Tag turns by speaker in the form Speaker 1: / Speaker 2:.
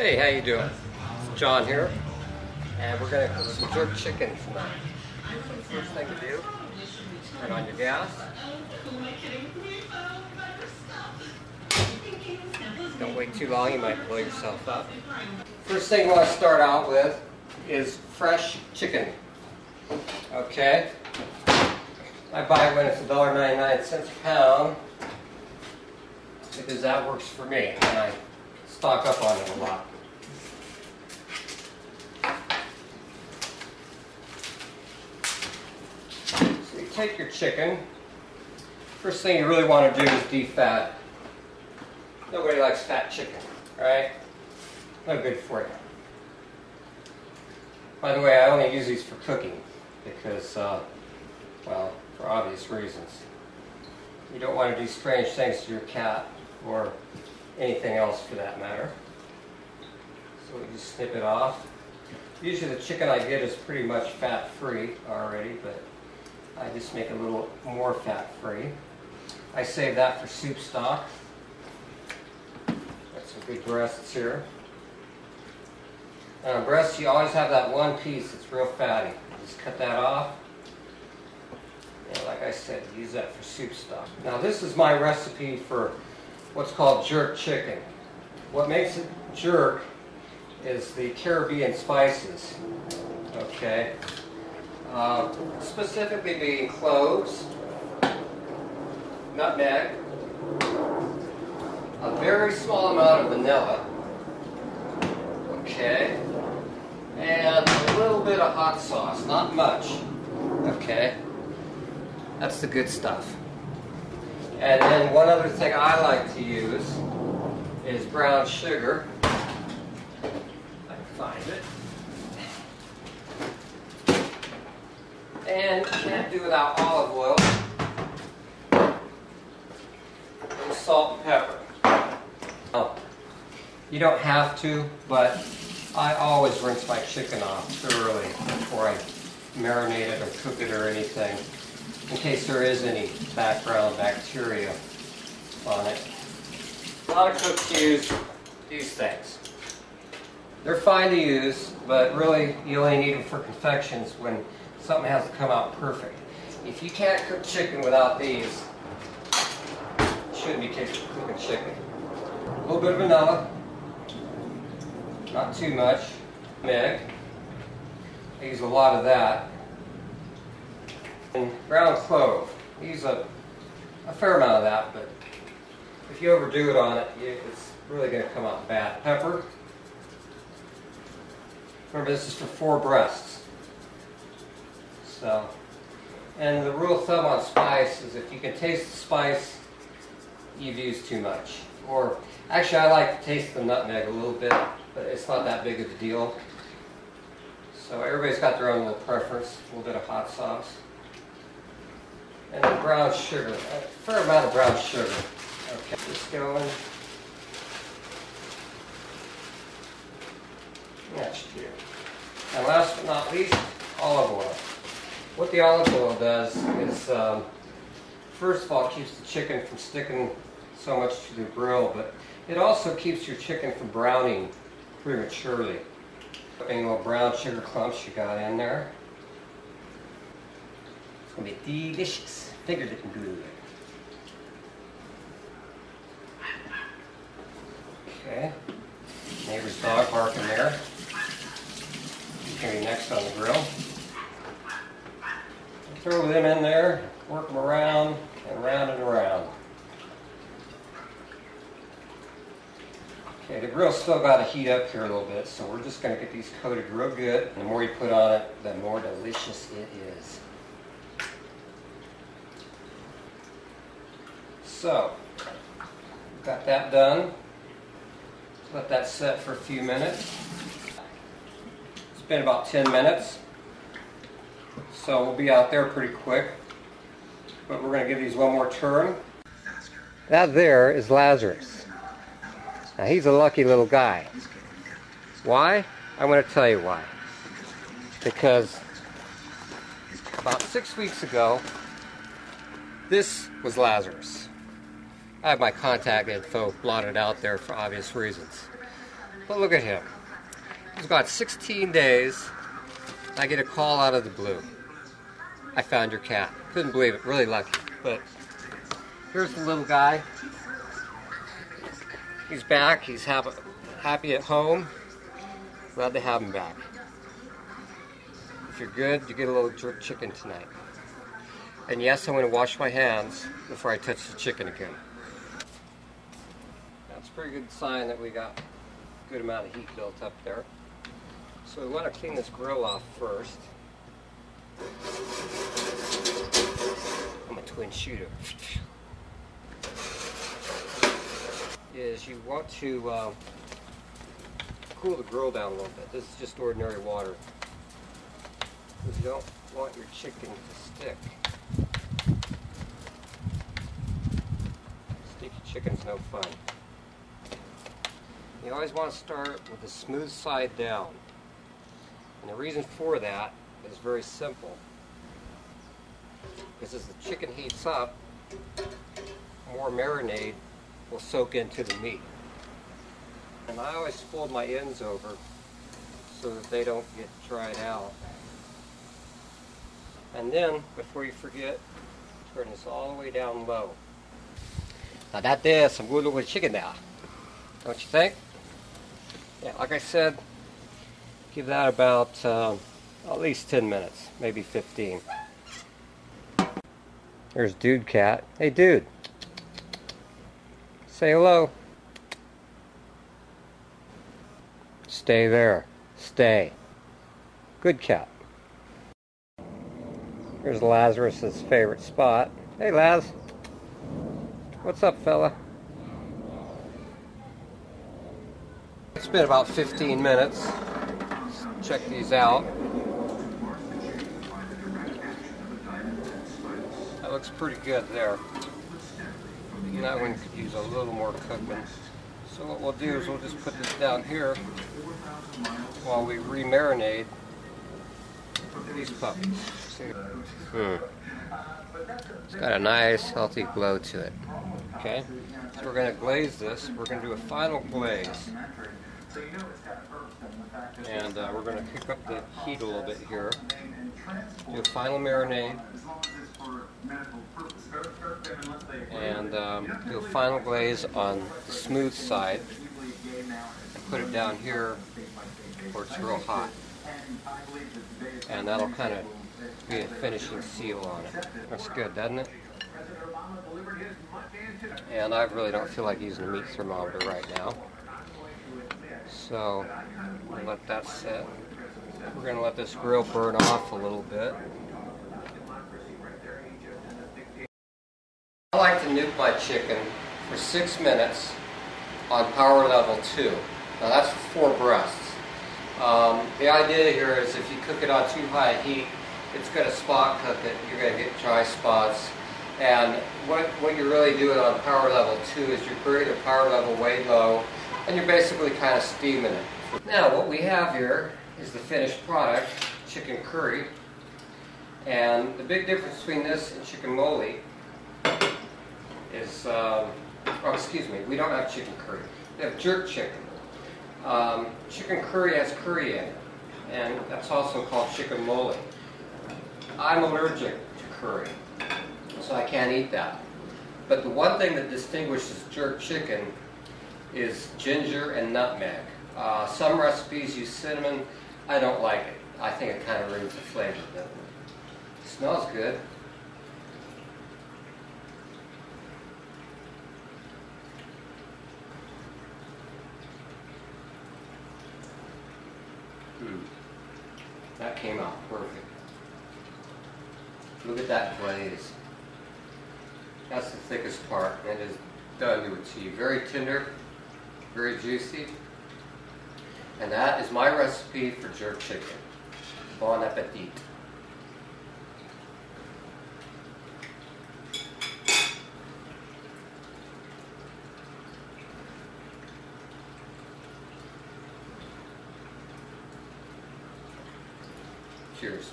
Speaker 1: Hey, how you doing? It's John here, and we're going to cook some jerk chicken tonight. First thing to do, turn on your gas. Don't wait too long, you might blow yourself up. First thing you want to start out with is fresh chicken. Okay? I buy it when it's $1.99 a pound because that works for me, and I stock up on it a lot. So you take your chicken. First thing you really want to do is defat. Nobody likes fat chicken, right? No good for you. By the way, I only use these for cooking because, well, for obvious reasons. You don't want to do strange things to your cat or anything else for that matter. So we just snip it off. Usually the chicken I get is pretty much fat-free already, but I just make it a little more fat-free. I save that for soup stock. Got some good breasts here. And on breasts, you always have that one piece that's real fatty. Just cut that off. And like I said, use that for soup stock. Now this is my recipe for what's called jerk chicken. What makes it jerk is the Caribbean spices. Okay. Specifically being cloves, nutmeg, a very small amount of vanilla, okay, and a little bit of hot sauce, not much, okay. That's the good stuff. And then one other thing I like to use is brown sugar. I can find it. And can't do without olive oil. And salt and pepper. Oh, you don't have to, but I always rinse my chicken off thoroughly before I marinate it or cook it or anything, in case there is any background bacteria on it. A lot of cooks use these things. They're fine to use, but really you only need them for confections when something has to come out perfect. If you can't cook chicken without these, you shouldn't be cooking chicken. A little bit of vanilla, not too much. Nutmeg, I use a lot of that. And ground clove, I use a fair amount of that, but if you overdo it on it, it's really going to come out bad. Pepper. Remember, this is for 4 breasts. So, and the rule of thumb on spice is if you can taste the spice, you've used too much. Or, actually I like to taste the nutmeg a little bit, but it's not that big of a deal. So everybody's got their own little preference. A little bit of hot sauce. And then brown sugar, a fair amount of brown sugar. Okay, just going. Next here. And last but not least, olive oil. What the olive oil does is, first of all, keeps the chicken from sticking so much to the grill, but it also keeps your chicken from browning prematurely. Any little brown sugar clumps you got in there. It's going to be delicious. Finger looking good. Okay. Neighbor's dog barking there. He's going to be next on the grill. Throw them in there, work them around and around and around. Okay, the grill's still got to heat up here a little bit, so we're just going to get these coated real good. And the more you put on it, the more delicious it is. So, got that done. Let that set for a few minutes. It's been about 10 minutes. So we'll be out there pretty quick. But we're going to give these one more turn. That there is Lazarus. Now he's a lucky little guy. Why? I'm going to tell you why. Because about 6 weeks ago, this was Lazarus. I have my contact info blotted out there for obvious reasons. But look at him. He's got 16 days. I get a call out of the blue. I found your cat. Couldn't believe it. Really lucky. But here's the little guy. He's back. He's happy at home. Glad to have him back. If you're good, you get a little jerk chicken tonight. And yes, I'm going to wash my hands before I touch the chicken again. That's a pretty good sign that we got a good amount of heat built up there. So we want to clean this grill off first. I'm a twin shooter. Is you want to cool the grill down a little bit. This is just ordinary water. Because you don't want your chicken to stick. Sticky chicken's no fun. You always want to start with the smooth side down. And the reason for that is very simple. Because as the chicken heats up, more marinade will soak into the meat. And I always fold my ends over so that they don't get dried out. And then, before you forget, turn this all the way down low. Now that there's some good looking chicken now. Don't you think? Yeah, like I said, give that about at least 10 minutes, maybe 15. There's Dude Cat. Hey dude. Say hello. Stay there. Stay. Good cat. Here's Lazarus's favorite spot. Hey Laz. What's up, fella? It's been about 15 minutes. Let's check these out. That looks pretty good there. And that one could use a little more cooking. So what we'll do is we'll just put this down here while we re-marinate these puppies. It's got a nice healthy glow to it. Okay, so we're going to glaze this. We're going to do a final glaze. And we're going to kick up the heat a little bit here. Do a final marinade. And do a final glaze on the smooth side. And put it down here where it's real hot. And that'll kind of be a finishing seal on it. That's good, doesn't it? And I really don't feel like using a meat thermometer right now. So, we'll let that set. We're going to let this grill burn off a little bit. I like to nuke my chicken for 6 minutes on power level 2. Now that's for 4 breasts. The idea here is if you cook it on too high heat, it's going to spot cook it. You're going to get dry spots. And what you're really doing on power level 2 is you're bringing the power level way low, and you're basically kind of steaming it. Now what we have here is the finished product, chicken curry. And the big difference between this and chicken mole is, we don't have chicken curry. We have jerk chicken. Chicken curry has curry in it, and that's also called chicken mole. I'm allergic to curry, so I can't eat that. But the one thing that distinguishes jerk chicken is ginger and nutmeg. Some recipes use cinnamon. I don't like it. I think it kind of ruins the flavor. It smells good. That came out perfect. Look at that glaze. That's the thickest part, and it is done to a T. Very tender, very juicy. And that is my recipe for jerk chicken. Bon appetit. Cheers.